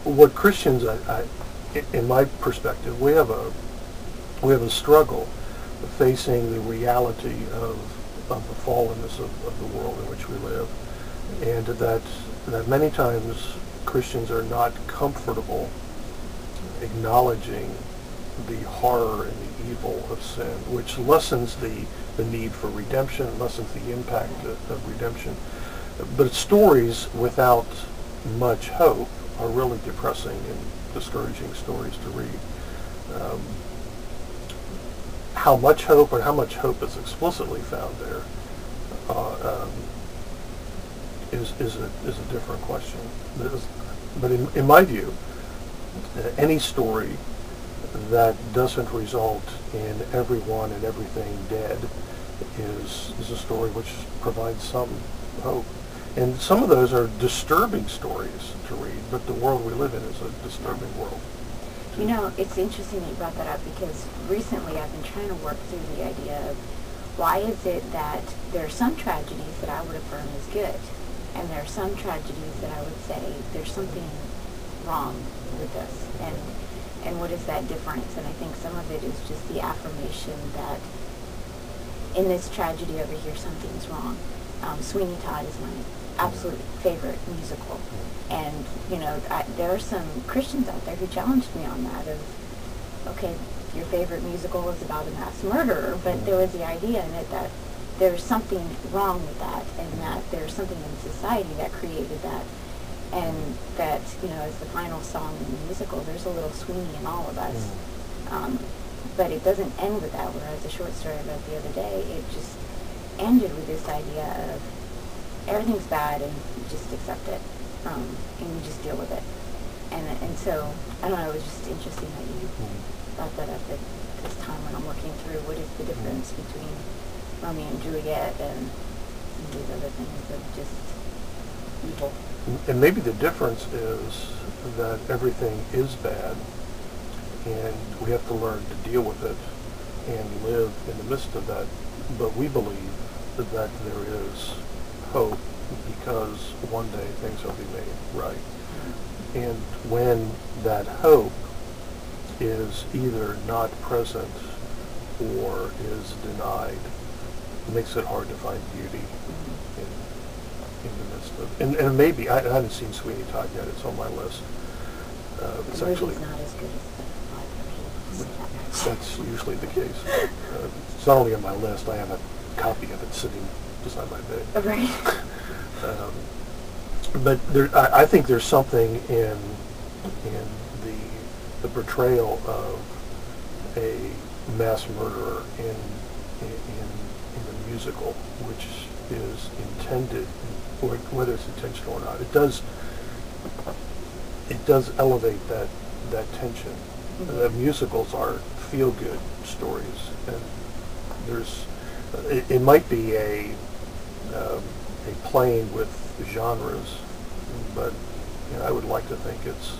What Christians, in my perspective, we have a struggle facing the reality of the fallenness of the world in which we live, and that many times Christians are not comfortable acknowledging the horror and the evil of sin, which lessens the need for redemption, lessens the impact of redemption. But stories without much hope are really depressing and discouraging stories to read. How much hope, or how much hope is explicitly found there, is a different question. But in my view, any story that doesn't result in everyone and everything dead is a story which provides some hope. And some of those are disturbing stories to read, but the world we live in is a disturbing world. You know, it's interesting that you brought that up, because recently I've been trying to work through the idea of why is it that there are some tragedies that I would affirm is good, and there are some tragedies that I would say there's something wrong with this, and what is that difference? And I think some of it is just the affirmation that in this tragedy over here something's wrong. Sweeney Todd is my absolute favorite musical, and you know, there are some Christians out there who challenged me on that, of okay, your favorite musical is about a mass murderer, but there was the idea in it that there's something wrong with that, and that there's something in society that created that, and that, you know, as the final song in the musical, there's a little Sweeney in all of us. But it doesn't end with that, whereas the short story I read the other day, it just ended with this idea of everything's bad and you just accept it, and you just deal with it. And so, I don't know, it was just interesting that you brought that up at this time when I'm working through what is the difference between Romeo and Juliet and these other things of just evil. And maybe the difference is that everything is bad, and we have to learn to deal with it and live in the midst of that. But we believe that there is hope, because one day things will be made right. And when that hope is either not present or is denied, it makes it hard to find beauty in the midst of it. And maybe, I haven't seen Sweeney Todd yet, it's on my list. It's the actually movie's not as good as the live version. That's usually the case. It's not only on my list, I have a copy of it sitting beside my bed. Right. But I think there's something in the portrayal of a mass murderer in the musical, which is intended, whether it's intentional or not. It does elevate that tension. The musicals are feel-good stories, and it might be a playing with genres, but you know, I would like to think it's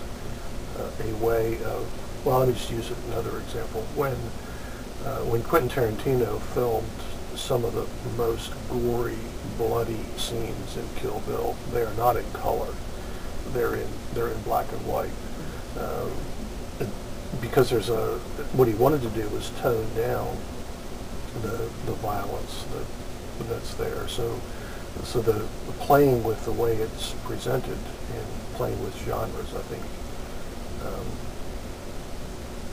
a way of, well, let me just use another example. When Quentin Tarantino filmed some of the most gory, bloody scenes in Kill Bill, they are not in color. They're in black and white. Because what he wanted to do was tone down the violence that's there. So the playing with the way it's presented and playing with genres, I think,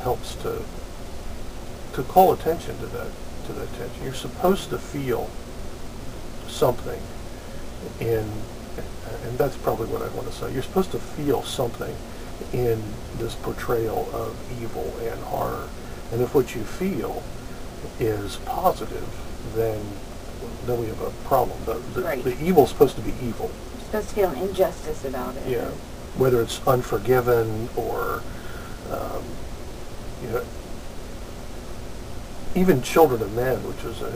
helps to call attention to that tension. You're supposed to feel something and that's probably what I want to say. You're supposed to feel something in this portrayal of evil and horror. And if what you feel is positive, then we have a problem. The evil's supposed to be evil. You're supposed to feel an injustice about it. Yeah. Whether it's Unforgiven or, even Children of Men, which is a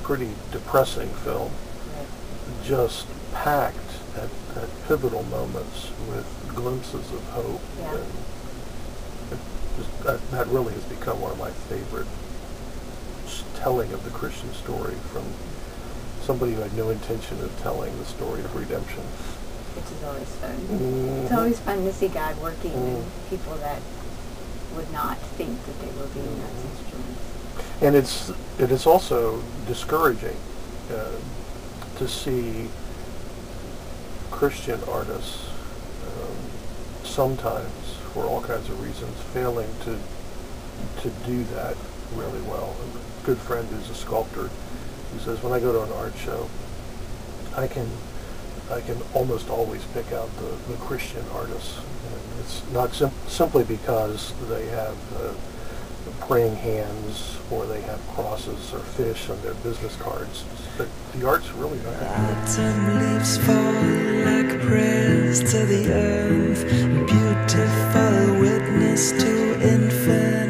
pretty depressing film, just packed at pivotal moments with glimpses of hope. Yeah. And that really has become one of my favorite telling of the Christian story from somebody who had no intention of telling the story of redemption. Which is always fun. Mm-hmm. It's always fun to see God working in people that would not think that they were being God's instruments. And it is also discouraging to see Christian artists sometimes, for all kinds of reasons, failing to do that really well. A good friend who's a sculptor, who says, when I go to an art show, I can almost always pick out the Christian artists. And it's not simply because they have praying hands or they have crosses or fish on their business cards, but the art's really not that good. Autumn leaves fall like prayers to the earth, beautiful witness to infant.